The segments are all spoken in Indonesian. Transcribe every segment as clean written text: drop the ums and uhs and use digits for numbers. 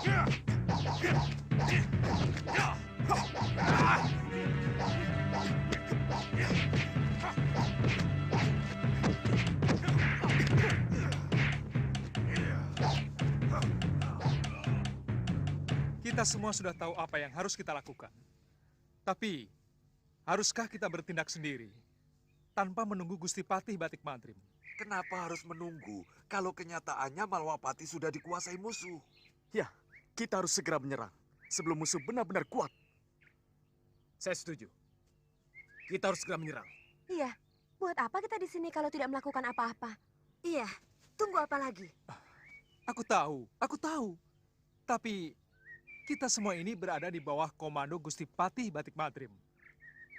Kita semua sudah tahu apa yang harus kita lakukan. Tapi, haruskah kita bertindak sendiri tanpa menunggu Gusti Patih Batik Mantrim? Kenapa harus menunggu kalau kenyataannya Malwapati sudah dikuasai musuh? Ya, kita harus segera menyerang sebelum musuh benar-benar kuat. Saya setuju. Kita harus segera menyerang. Iya, buat apa kita di sini kalau tidak melakukan apa-apa? Iya, tunggu apa lagi? Aku tahu. Tapi, kita semua ini berada di bawah komando Gusti Patih Batik Mantrim.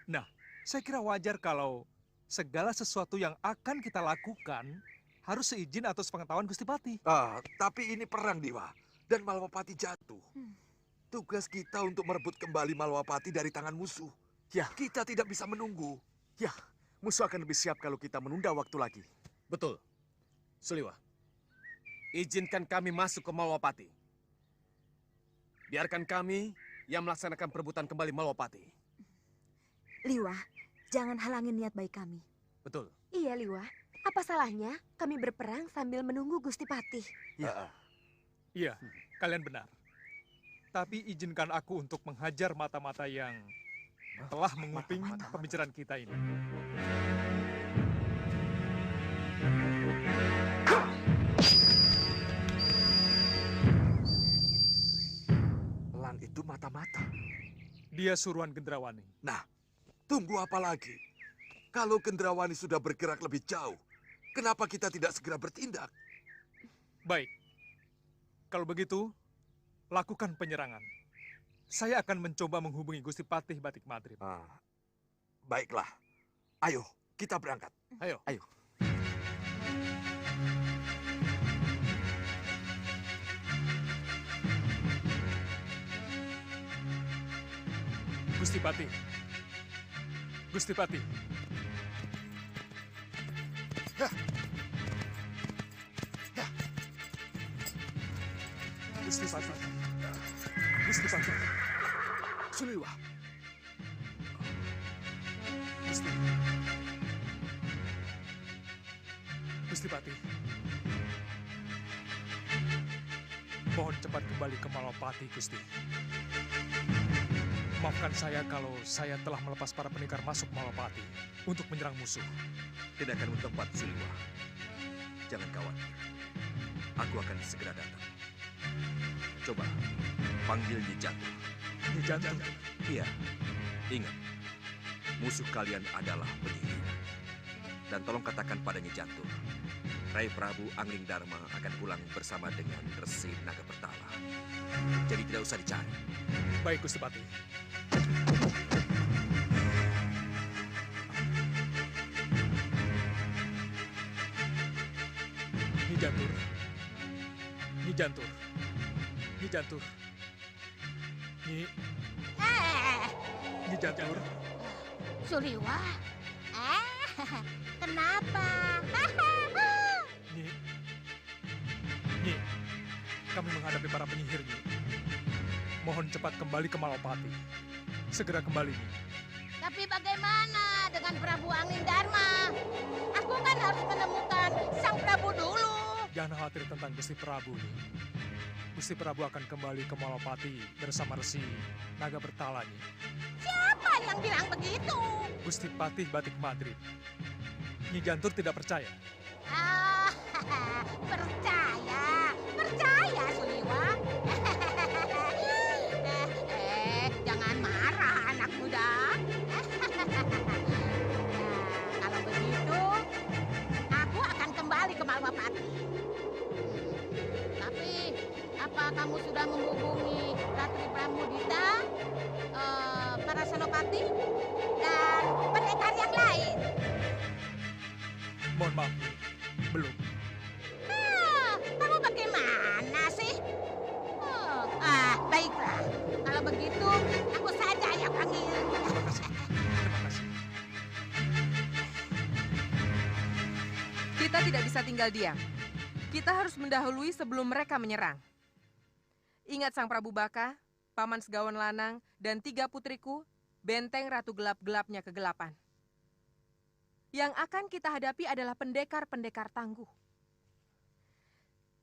Nah, saya kira wajar kalau segala sesuatu yang akan kita lakukan harus seizin atau sepengetahuan Gusti Patih. Tapi ini perang, Dewa. Dan Malwapati jatuh. Tugas kita untuk merebut kembali Malwapati dari tangan musuh. Ya, kita tidak bisa menunggu. Ya, musuh akan lebih siap kalau kita menunda waktu lagi. Betul. Suliwa, izinkan kami masuk ke Malwapati. Biarkan kami yang melaksanakan perebutan kembali Malwapati. Liwa, jangan halangin niat baik kami. Betul. Iya, Liwa. Apa salahnya kami berperang sambil menunggu Gusti Patih? Iya, kalian benar. Tapi izinkan aku untuk menghajar mata-mata yang telah menguping pembicaraan kita ini. Elang itu mata-mata. Dia suruhan Gendrawani. Nah, tunggu apa lagi? Kalau Gendrawani sudah bergerak lebih jauh, kenapa kita tidak segera bertindak? Baik. Kalau begitu, lakukan penyerangan. Saya akan mencoba menghubungi Gusti Patih Batik Mantrim. Baiklah. Ayo, kita berangkat. Ayo. Gusti Patih. Gusti Patih. Gusti Patih. Gusti Patih. Suliwa. Gusti Patih. Mohon cepat kembali ke Malwapati, Gusti. Maafkan saya kalau saya telah melepas para pendekar masuk Malwapati untuk menyerang musuh. Tindakanmu tepat, Suliwa. Jangan khawatir. Aku akan segera datang. Coba, panggil Nyi Jantur. Nyi Jantur? Iya. Ingat, musuh kalian adalah penyihir. Dan tolong katakan pada Nyi Jantur, Rai Prabu Angling Dharma akan pulang bersama dengan Resi Naga Bertala. Jadi tidak usah dicari. Baik, Gusti Patih. Nyi Jantur. Nyi Jantur. Nyi Jantur. Nyi Jantur. Suliwa? Kenapa? Nyi, kami menghadapi para penyihir, Nyi. Mohon cepat kembali ke Malwapati. Segera kembali, Nyi. Tapi bagaimana dengan Prabu Angling Dharma? Aku kan harus menemukan Sang Prabu dulu. Jangan khawatir tentang Gusti Prabu, Nyi. Gusti Prabu akan kembali ke Malwapati bersama Resi Naga Bertala, Nyi. Siapa yang bilang begitu? Gusti Patih Batik Mantrim. Nyi Jantur tidak percaya. Percaya Suliwa. Jangan marah anak muda. Kalau begitu, aku akan kembali ke Malwapati. Tapi, apa kamu sudah menghubungi Ratri Pramudita, para senopati, dan pendekar yang lain? Mohon maaf, Nyi. Belum. Kamu bagaimana sih? Baiklah. Kalau begitu, aku saja yang panggil. Terima kasih. Terima kasih. Kita tidak bisa tinggal diam. Kita harus mendahului sebelum mereka menyerang. Ingat Sang Prabu Baka, Paman Segawan Lanang, dan 3 putriku, benteng Ratu Gelap-gelapnya kegelapan. Yang akan kita hadapi adalah pendekar-pendekar tangguh.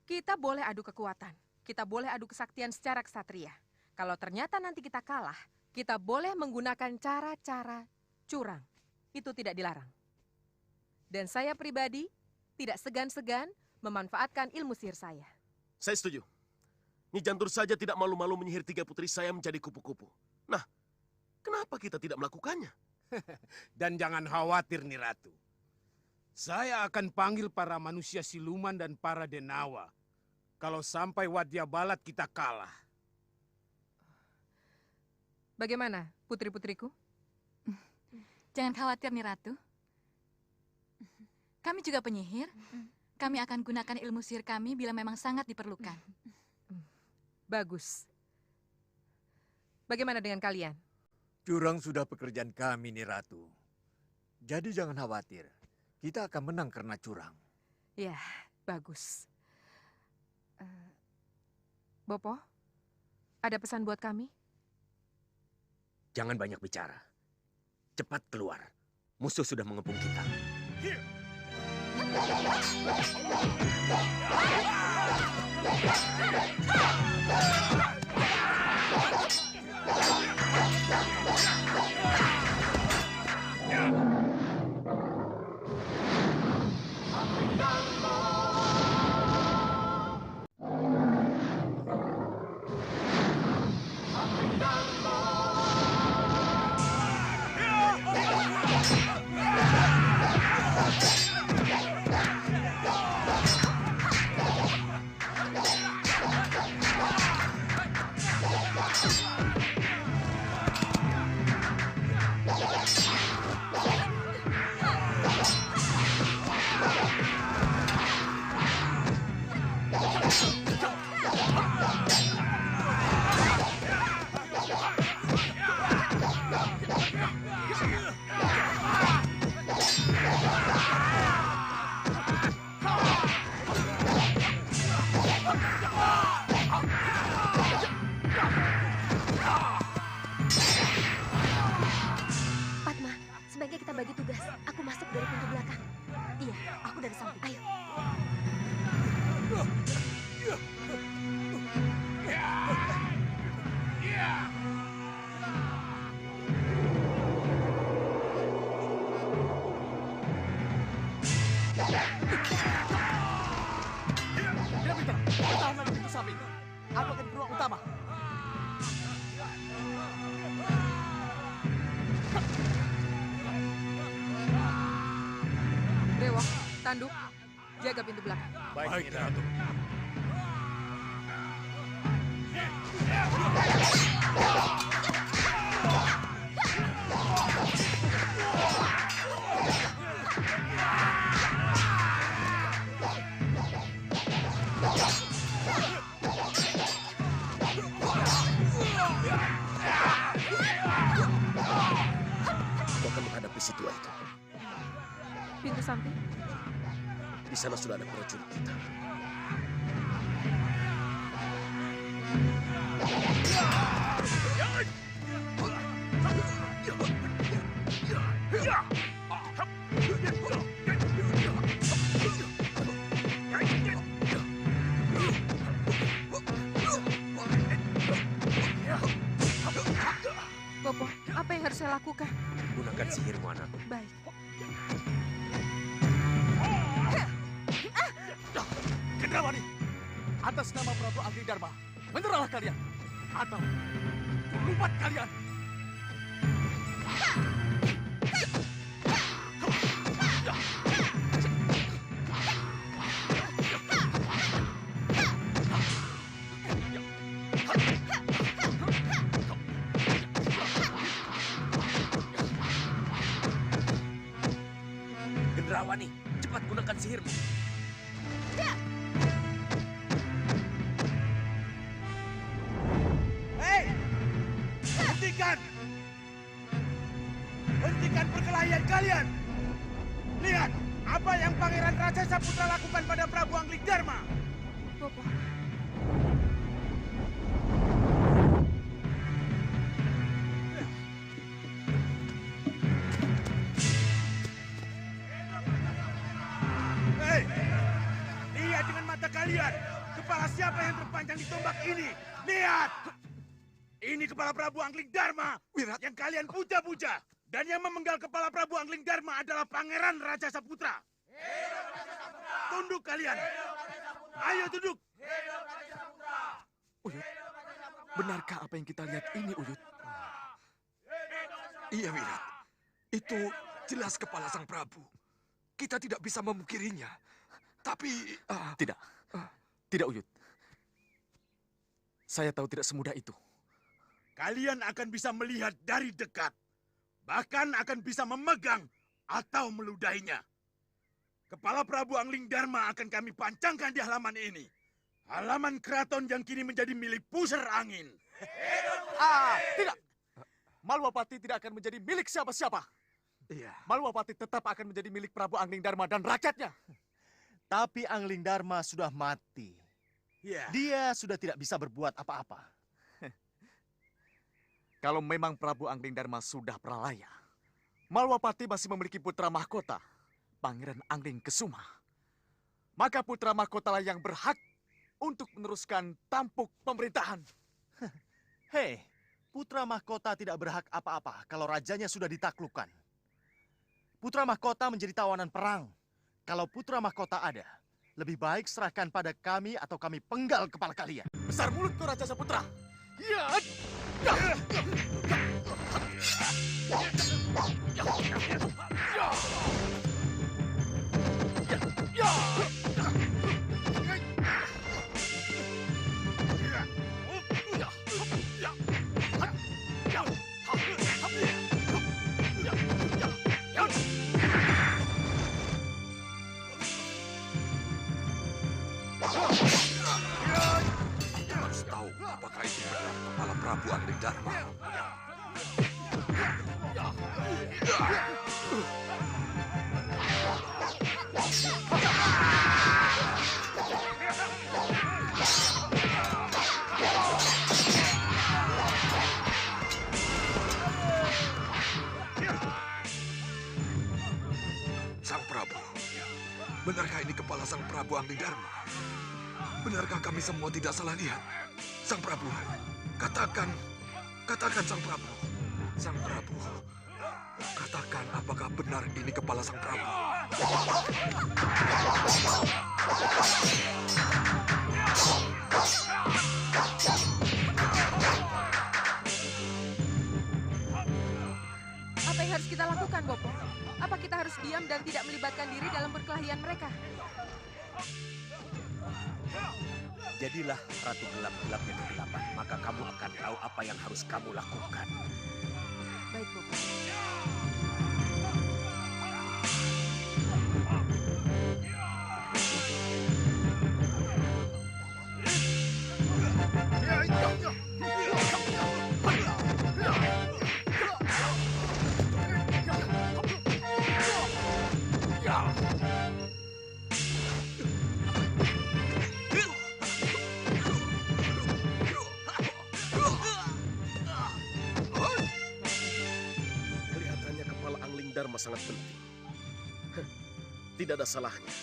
Kita boleh adu kekuatan, kita boleh adu kesaktian secara ksatria. Kalau ternyata nanti kita kalah, kita boleh menggunakan cara-cara curang. Itu tidak dilarang. Dan saya pribadi tidak segan-segan memanfaatkan ilmu sihir saya. Saya setuju. Nyi Jantur saja tidak malu-malu menyihir 3 putri saya menjadi kupu-kupu. Nah, kenapa kita tidak melakukannya? Dan jangan khawatir, Nyi Ratu. Saya akan panggil para manusia siluman dan para denawa. Kalau sampai Wadya Balat kita kalah. Bagaimana, putri-putriku? Jangan khawatir, Nyi Ratu. Kami juga penyihir. Kami akan gunakan ilmu sihir kami bila memang sangat diperlukan. Bagus. Bagaimana dengan kalian? Curang sudah pekerjaan kami, Nyi Ratu. Jadi jangan khawatir. Kita akan menang karena curang. Ya, bagus. Bopo, ada pesan buat kami? Jangan banyak bicara. Cepat keluar. Musuh sudah mengepung kita. Padma, sebaiknya kita bagi tugas. Aku masuk dari pintu belakang. Iya, aku dari samping. Ayo. Tidak pintar. Bertahanlah di pintu samping. Aku akan ke ruang utama. Dewa, Tanduk, jaga pintu belakang. Baik, Nyi Ratu. Kau akan menghadapi si tua itu. Pintu samping. Di sana sudah ada prajurit kita. Bopo, apa yang harus saya lakukan? Gunakan sihirmu, anakku. Baik. Gendrawani, atas nama Prabu Anggi Dharma, menyerahlah kalian. Atau lupat kalian. Gendrawani, cepat gunakan sihirmu. Hei! Hentikan! Hentikan perkelahian kalian! Lihat apa yang Pangeran Raja Saputra lakukan pada Prabu Angling Dharma! Bopo, yang terpanjang di tombak ini? Lihat! Ini kepala Prabu Angling Dharma yang kalian puja-puja. Dan yang memenggal kepala Prabu Angling Dharma adalah Pangeran Raja Saputra. Tunduk kalian. Ayo tunduk. Uyut, benarkah apa yang kita lihat ini, Uyut? Iya, Wirat. Itu jelas kepala sang Prabu. Kita tidak bisa memungkirinya. Tapi... Tidak. Tidak, Uyut. Saya tahu tidak semudah itu. Kalian akan bisa melihat dari dekat. Bahkan akan bisa memegang atau meludahinya. Kepala Prabu Angling Dharma akan kami pancangkan di halaman ini. Halaman keraton yang kini menjadi milik pusar angin. Tidak. Malwapati tidak akan menjadi milik siapa-siapa. Iya. Malwapati tetap akan menjadi milik Prabu Angling Dharma dan rakyatnya. Tapi Angling Dharma sudah mati. Dia sudah tidak bisa berbuat apa-apa. Kalau memang Prabu Angling Dharma sudah pralaya, Malwapati masih memiliki putra mahkota, Pangeran Angling Kesuma. Maka putra mahkotalah yang berhak untuk meneruskan tampuk pemerintahan. Hei, putra mahkota tidak berhak apa-apa kalau rajanya sudah ditaklukkan. Putra mahkota menjadi tawanan perang. Kalau putra mahkota ada, lebih baik serahkan pada kami atau kami penggal kepala kalian. Besar mulut kau Raja Saputra. Ya. Harus tahu apakah itu benar kepala Prabu Angling Dharma. Sang Prabu, benarkah ini kepala Sang Prabu Angling Dharma? Benarkah kami semua tidak salah lihat? Sang Prabu, katakan Sang Prabu. Sang Prabu, katakan apakah benar ini kepala Sang Prabu? Apa yang harus kita lakukan, Bopo? Apa kita harus diam dan tidak melibatkan diri dalam perkelahian mereka? Jadilah ratu gelap-gelapnya kegelapan, maka kamu akan tahu apa yang harus kamu lakukan. Baik, Bopo. Kelihatannya kepala Angling Dharma sangat penting. Tidak ada salahnya.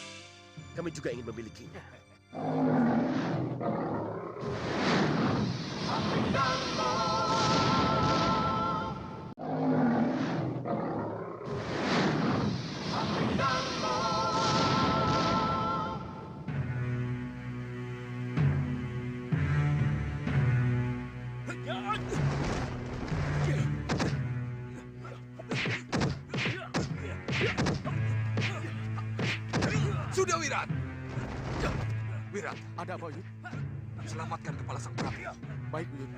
Kami juga ingin memilikinya. Sudah, Wirat. Wirat, ada apa, Uyut? selamatkan kepala Sang Prabu. Baik, Uyut.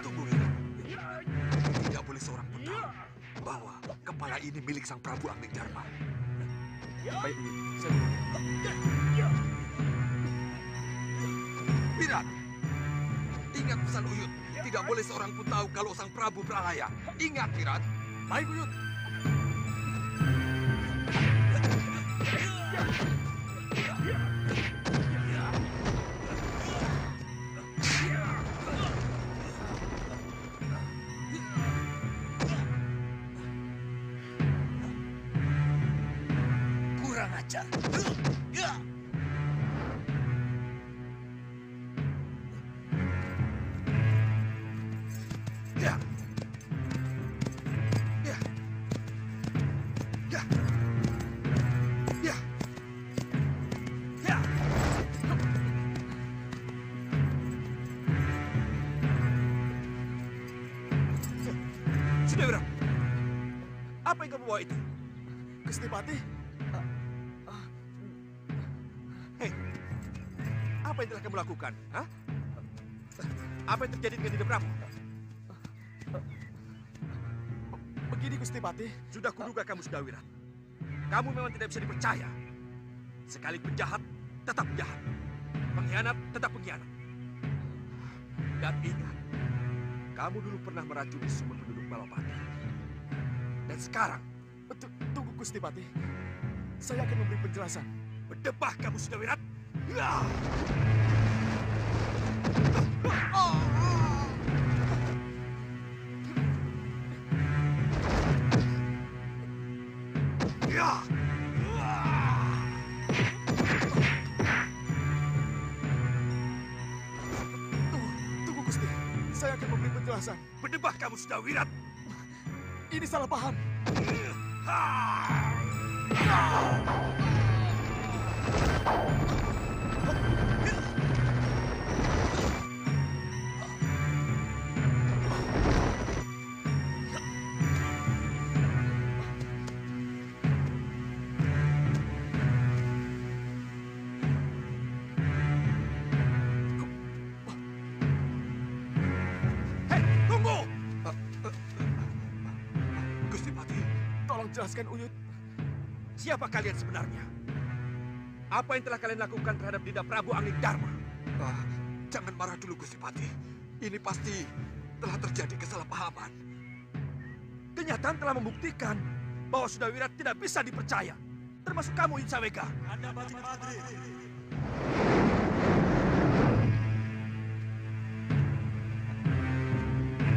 Tunggu, Wirat. Tidak boleh seorang pun tahu bahwa kepala ini milik Sang Prabu Angling Dharma. Baik, Uyut. Wirat, ingat pesan Uyut. Tidak boleh seorang pun tahu kalau Sang Prabu pralaya. Ingat, Wirat. Baik, Uyut. Kurang ajar. Sudawirat, apa yang kamu bawa itu? Gusti Patih, Hei, apa yang telah kamu lakukan? Hah? Apa yang terjadi dengan Dinda Prabu? Begini Gusti Patih. Sudah kuduga kamu Sudawirat. Kamu memang tidak bisa dipercaya. Sekali penjahat, tetap penjahat. Pengkhianat, tetap pengkhianat. Dan ingat, kamu dulu pernah meracuni semua penduduk Balapati. Dan sekarang, tunggu Gusti Patih. Saya akan memberi penjelasan. Berdebah kamu Sudawirat. Ya! Ya! Tunggu Gusti, saya akan memberi penjelasan. Berdebah kamu Sudawirat. Ini salah paham. Jelaskan Uyut. Siapa kalian sebenarnya? Apa yang telah kalian lakukan terhadap Dinda Prabu Anglingdarma? Jangan marah dulu Gusti Patih. Ini pasti telah terjadi kesalahpahaman. Kenyataan telah membuktikan bahwa Sudawirat tidak bisa dipercaya. Termasuk kamu Uyut Saweka. Anda Batik Madrid.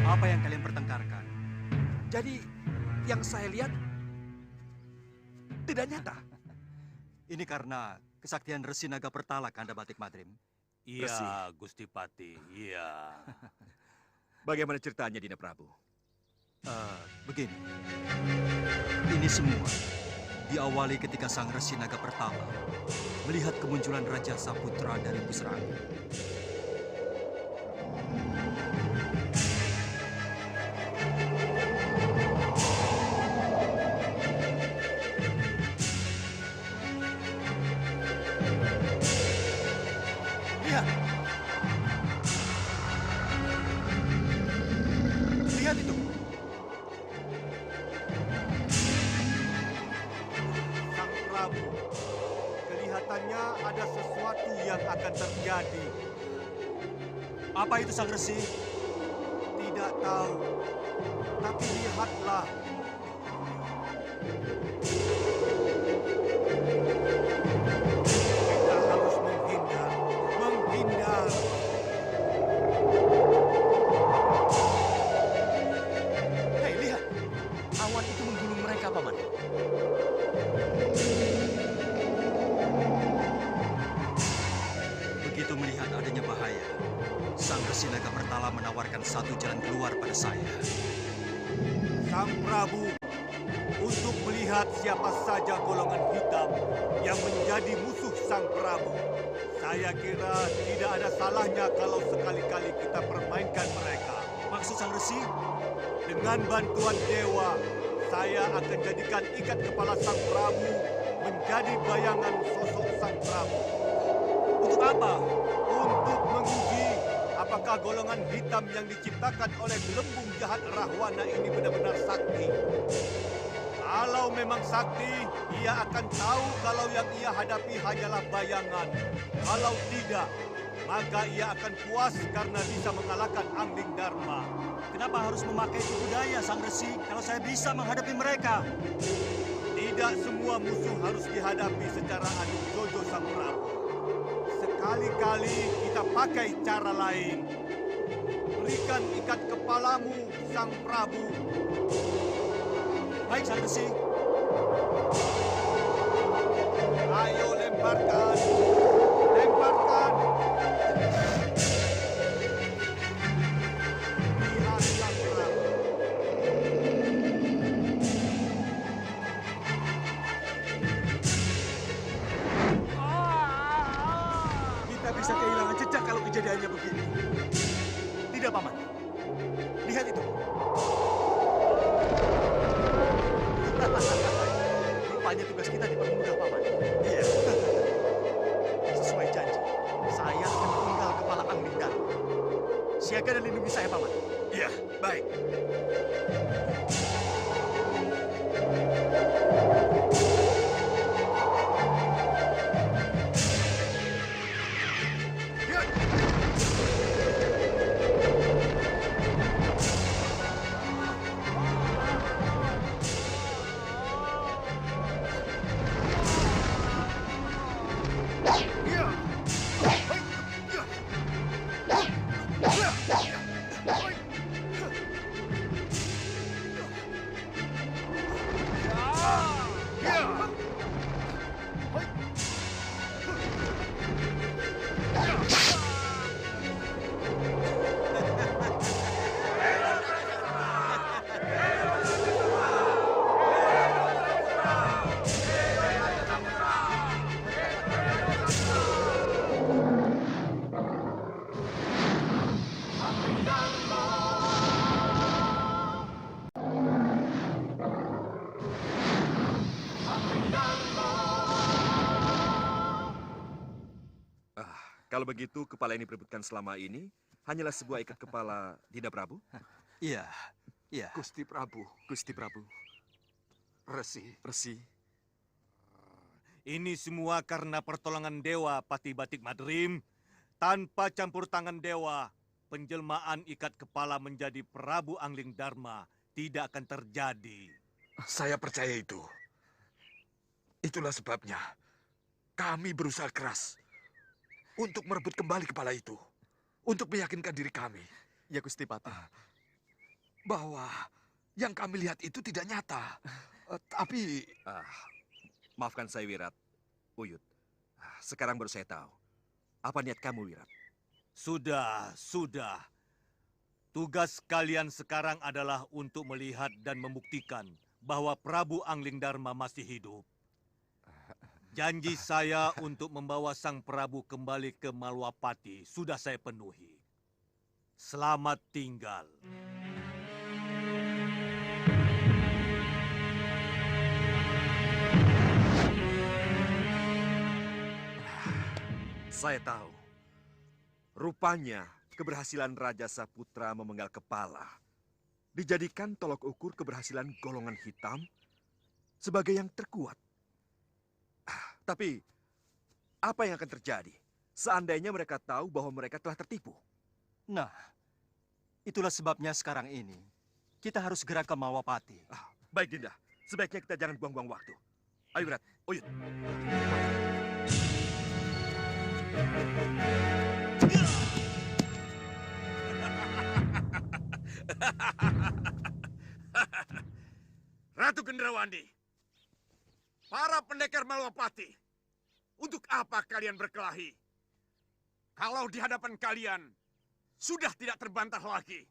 Apa yang kalian pertengkarkan? Jadi yang saya lihat tidak nyata. Ini karena kesaktian Resi Naga Pertala, Kanda Batik Madrim. Iya, Gusti Patih, iya. Bagaimana ceritanya, Dinda Prabu? Begini. Ini semua diawali ketika Sang Resi Naga Pertala melihat kemunculan Raja Saputra dari Pusra Angin. Lihat itu. Sang Prabu, kelihatannya ada sesuatu yang akan terjadi. Apa itu Sang Resi? Tidak tahu, tapi lihatlah. Kita harus menghindar, menghindar. Hei, lihat. Awan itu menggulung mereka, Paman. Begitu melihat adanya bahaya, Sang Resi Naga Pertala menawarkan satu jalan keluar pada saya. Sang Prabu, untuk melihat siapa saja golongan hitam yang menjadi musuh Sang Prabu, saya kira tidak ada salahnya kalau sekali-kali kita permainkan mereka. Maksud Sang Resi? Dengan bantuan dewa, saya akan jadikan ikat kepala Sang Prabu menjadi bayangan sosok Sang Prabu. Untuk apa? Untuk menguji apakah golongan hitam yang diciptakan oleh gelembung jahat Rahwana ini benar-benar sakti. Kalau memang sakti, ia akan tahu kalau yang ia hadapi hanyalah bayangan. Kalau tidak, maka ia akan puas karena bisa mengalahkan Anglingdarma. Kenapa harus memakai tipu daya, Sang Resi, kalau saya bisa menghadapi mereka? Tidak semua musuh harus dihadapi secara adu jojo, Sang Prabu. Sekali-kali kita pakai cara lain. Berikan ikat kepalamu, Sang Prabu. Baik, Sang Resi. Ayo lemparkan. Lemparkan. Lihat Sang Prabu. Kita bisa kehilangan jejak kalau kejadiannya begini. Tidak, Paman. Lihat itu. Rupanya tugas kita dipermudah, Paman. Iya. Sesuai janji, saya akan penggal kepala Angling Darma. Siaga dan lindungi saya, Paman. Iya, baik. Kalau begitu, kepala yang diperebutkan selama ini hanyalah sebuah ikat kepala Dinda Prabu? Iya, iya. Gusti Prabu. Gusti Prabu. Resi. Resi. Ini semua karena pertolongan Dewa Patih Batik Madrim. Tanpa campur tangan Dewa, penjelmaan ikat kepala menjadi Prabu Angling Darma tidak akan terjadi. Saya percaya itu. Itulah sebabnya kami berusaha keras untuk merebut kembali kepala itu. Untuk meyakinkan diri kami. Ya, Gusti Patih. Bahwa yang kami lihat itu tidak nyata. Tapi... Maafkan saya, Wirat. Uyut. Sekarang baru saya tahu. Apa niat kamu, Wirat? Sudah. Tugas kalian sekarang adalah untuk melihat dan membuktikan bahwa Prabu Angling Darma masih hidup. Janji saya untuk membawa Sang Prabu kembali ke Malwapati sudah saya penuhi. Selamat tinggal. Saya tahu. Rupanya keberhasilan Raja Saputra memenggal kepala dijadikan tolok ukur keberhasilan golongan hitam sebagai yang terkuat. Tapi, apa yang akan terjadi seandainya mereka tahu bahwa mereka telah tertipu? Nah, itulah sebabnya sekarang ini kita harus segera ke Malwapati. Baik, Dinda. Sebaiknya kita jangan buang-buang waktu. Ayo, Wirat. Uyut. Ratu Gendrawandi, para pendekar Malwapati, untuk apa kalian berkelahi? Kalau di hadapan kalian sudah tidak terbantah lagi.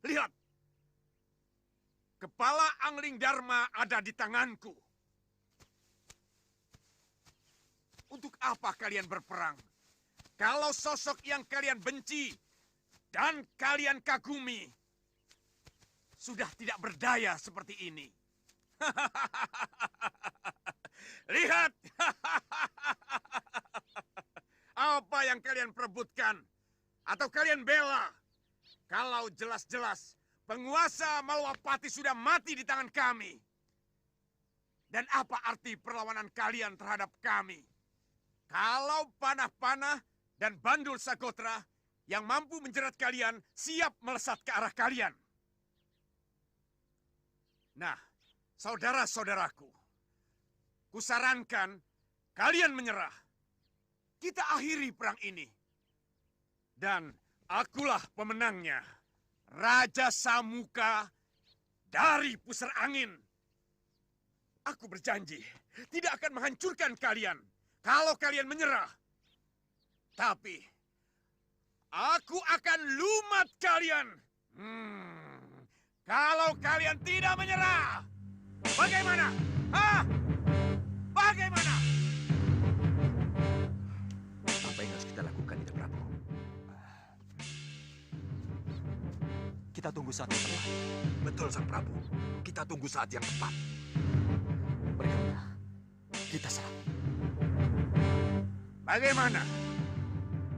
Lihat, kepala Angling Darma ada di tanganku. Untuk apa kalian berperang? Kalau sosok yang kalian benci dan kalian kagumi sudah tidak berdaya seperti ini. Lihat, apa yang kalian perebutkan atau kalian bela? Kalau jelas-jelas penguasa Malwapati sudah mati di tangan kami. Dan apa arti perlawanan kalian terhadap kami? Kalau panah-panah dan bandul Sagotra yang mampu menjerat kalian siap melesat ke arah kalian. Nah, saudara-saudaraku, kusarankan kalian menyerah. Kita akhiri perang ini. Dan akulah pemenangnya, Raja Samuka dari Pusar Angin. Aku berjanji tidak akan menghancurkan kalian kalau kalian menyerah. Tapi, aku akan lumat kalian. Kalau kalian tidak menyerah, bagaimana? Hah? Bagaimana? Apa yang harus kita lakukan, Dinda Prabu? Kita tunggu saat yang tepat. Betul, Sang Prabu. Kita tunggu saat yang tepat. Mereka Bagaimana?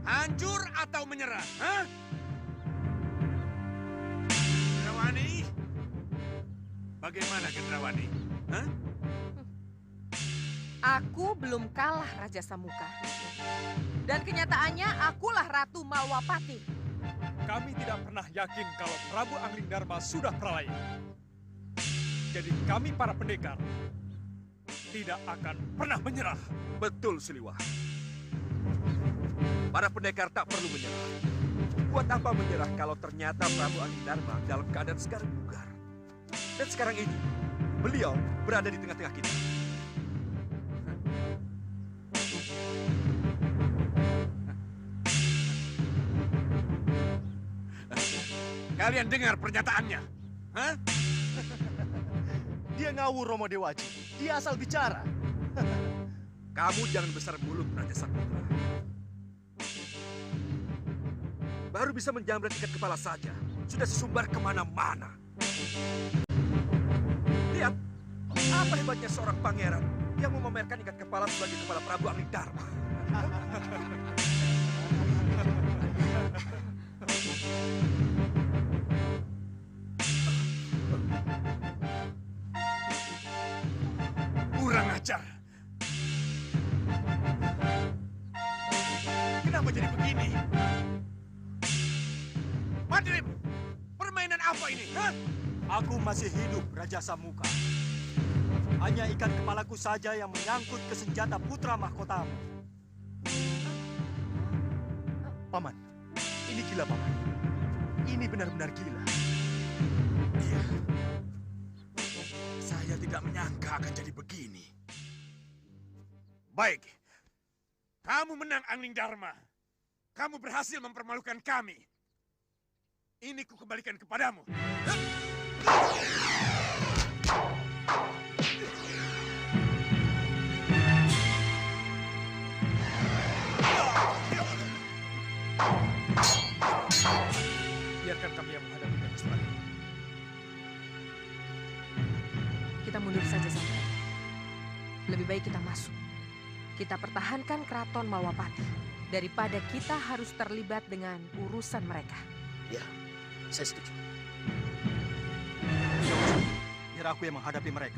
Hancur atau menyerah? Hah? Gendrawani? Bagaimana Gendrawani? Hah? Aku belum kalah, Raja Samuka. Dan kenyataannya akulah Ratu Malwapati. Kami tidak pernah yakin kalau Prabu Anglingdarma sudah pralaya. Jadi kami para pendekar tidak akan pernah menyerah. Betul, Siliwangi. Para pendekar tak perlu menyerah. Buat apa menyerah kalau ternyata Prabu Anglingdarma dalam keadaan segar bugar? Dan sekarang ini, beliau berada di tengah-tengah kita. Kalian dengar pernyataannya? Hah? Dia ngawur, Romo Dewaji. Dia asal bicara. Kamu jangan besar mulut, Raja Saputra. Baru bisa menjamret ikat kepala saja. Sudah sesumbar kemana-mana. Lihat, apa hebatnya seorang pangeran yang memamerkan ikat kepala sebagai kepala Prabu Anglingdarma. Kurang ajar. Kenapa jadi begini? Madrim, permainan apa ini? Hah? Aku masih hidup, Raja Samuka. Hanya ikat kepalaku saja yang menyangkut ke senjata putra mahkotamu. Paman, ini gila, Paman. Ini benar-benar gila. Iya. Saya tidak menyangka akan jadi begini. Baik. Kamu menang, Anglingdarma. Kamu berhasil mempermalukan kami. Ini kukembalikan kepadamu. Biarkan kami yang menghadapinya, Gusti. Kita mundur saja, Samuka. Lebih baik kita masuk. Kita pertahankan keraton Malwapati daripada kita harus terlibat dengan urusan mereka. Ya, saya setuju. Biar aku yang menghadapi mereka.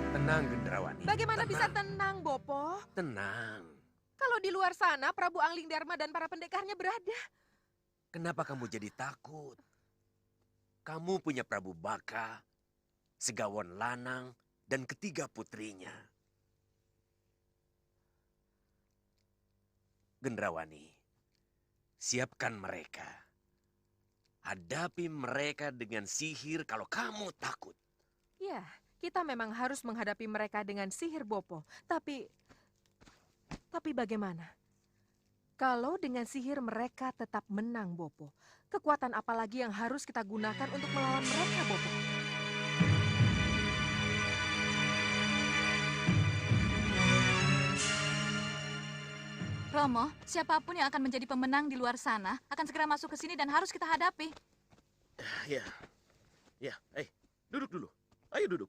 Tenang, Gendrawani. Bagaimana bisa tenang, Bopo? Tenang. Kalau di luar sana, Prabu Anglingdarma dan para pendekarnya berada. Kenapa kamu jadi takut? Kamu punya Prabu Baka, Segawon Lanang, dan ketiga putrinya. Gendrawani, siapkan mereka. Hadapi mereka dengan sihir kalau kamu takut. Ya, kita memang harus menghadapi mereka dengan sihir, Bopo. Tapi bagaimana? Kalau dengan sihir mereka tetap menang, Bopo. Kekuatan apa lagi yang harus kita gunakan untuk melawan mereka, Bopo? Romo, siapapun yang akan menjadi pemenang di luar sana akan segera masuk ke sini dan harus kita hadapi. Ya, duduk dulu. Ayo duduk.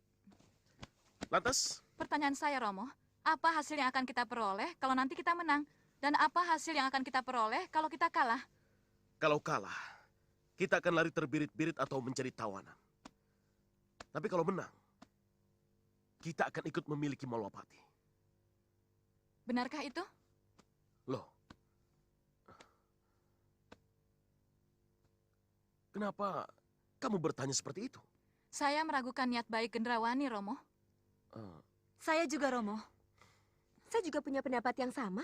Lantas? Pertanyaan saya, Romo, apa hasil yang akan kita peroleh kalau nanti kita menang? Dan apa hasil yang akan kita peroleh kalau kita kalah? Kalau kalah, kita akan lari terbirit-birit atau menjadi tawanan. Tapi kalau menang, kita akan ikut memiliki Malwapati. Benarkah itu? Loh. Kenapa kamu bertanya seperti itu? Saya meragukan niat baik Gendrawani, Romo. Saya juga, Romo. Saya juga punya pendapat yang sama.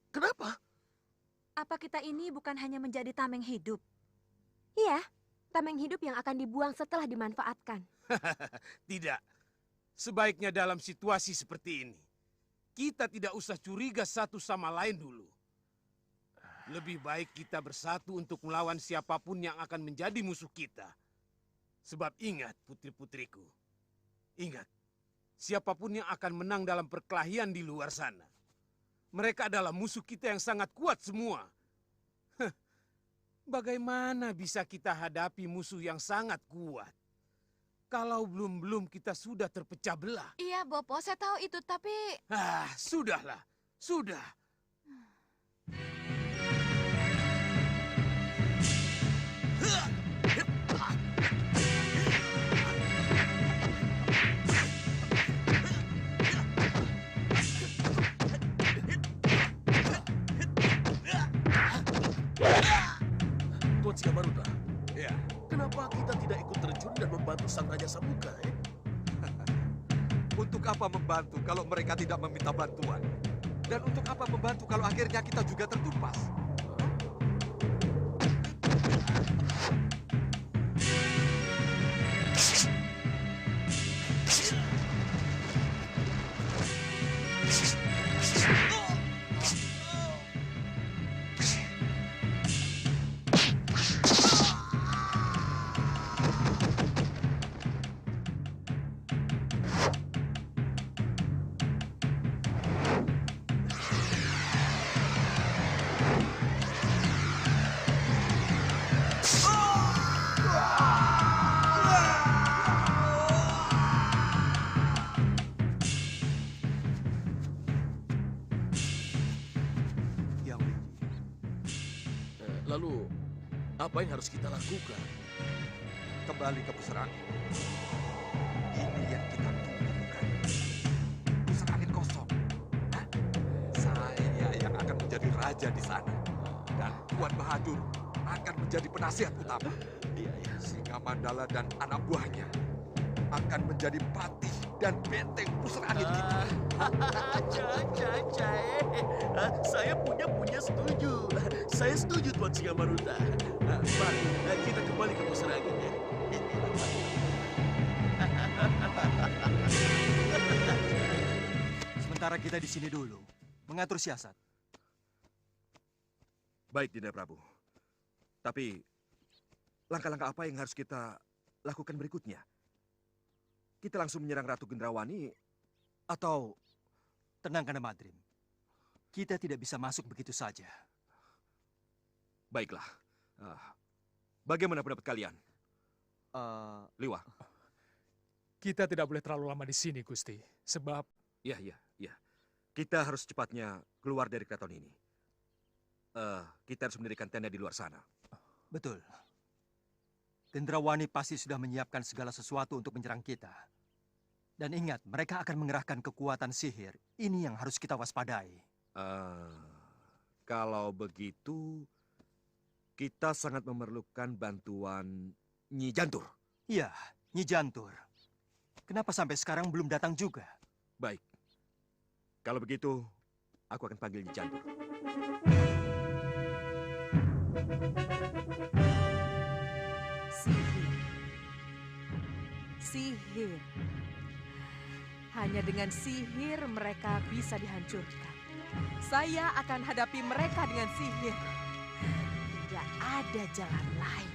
Kenapa? Apa kita ini bukan hanya menjadi tameng hidup? Iya, tameng hidup yang akan dibuang setelah dimanfaatkan. Tidak. Sebaiknya dalam situasi seperti ini, kita tidak usah curiga satu sama lain dulu. Lebih baik kita bersatu untuk melawan siapapun yang akan menjadi musuh kita. Sebab ingat, putri-putriku. Ingat, siapapun yang akan menang dalam perkelahian di luar sana, mereka adalah musuh kita yang sangat kuat semua. Bagaimana bisa kita hadapi musuh yang sangat kuat kalau belum kita sudah terpecah belah? Iya, Bopo, saya tahu itu, tapi... Sudahlah, sudah. Tuan Singamaruta, ya. Kenapa kita tidak ikut terjun dan membantu Sang Raja Sambuka? Untuk apa membantu kalau mereka tidak meminta bantuan? Dan untuk apa membantu kalau akhirnya kita juga tertumpas? Lalu, apa yang harus kita lakukan? Kembali ke pusar angin. Ini yang kita tunggu, bukan? Pusar angin kosong. Hah? Saya yang akan menjadi raja di sana. Dan Tuan Bahadur akan menjadi penasihat utama. Singa Mandala dan anak buahnya akan menjadi patih dan benteng pusar angin kita. Saya punya setuju. Saya setuju, Tuan Singamaruta. Mari, kita kembali ke pusar angin ya. Sementara kita di sini dulu, mengatur siasat. Baik, Dinda Prabu. Tapi, langkah-langkah apa yang harus kita lakukan berikutnya? Kita langsung menyerang Ratu Gendrawani, atau... Tenang, Kanda Madrim. Kita tidak bisa masuk begitu saja. Baiklah. Bagaimana pendapat kalian? Liwa. Kita tidak boleh terlalu lama di sini, Gusti. Sebab... Ya. Kita harus cepatnya keluar dari keraton ini. Kita harus mendirikan tenda di luar sana. Betul. Gendrawani pasti sudah menyiapkan segala sesuatu untuk menyerang kita. Dan ingat, mereka akan mengerahkan kekuatan sihir. Ini yang harus kita waspadai. Kalau begitu, kita sangat memerlukan bantuan Nyi Jantur. Iya, Nyi Jantur. Kenapa sampai sekarang belum datang juga? Baik. Kalau begitu, aku akan panggil Nyi Jantur. Sihir. Hanya dengan sihir mereka bisa dihancurkan. Saya akan hadapi mereka dengan sihir. Tidak ada jalan lain.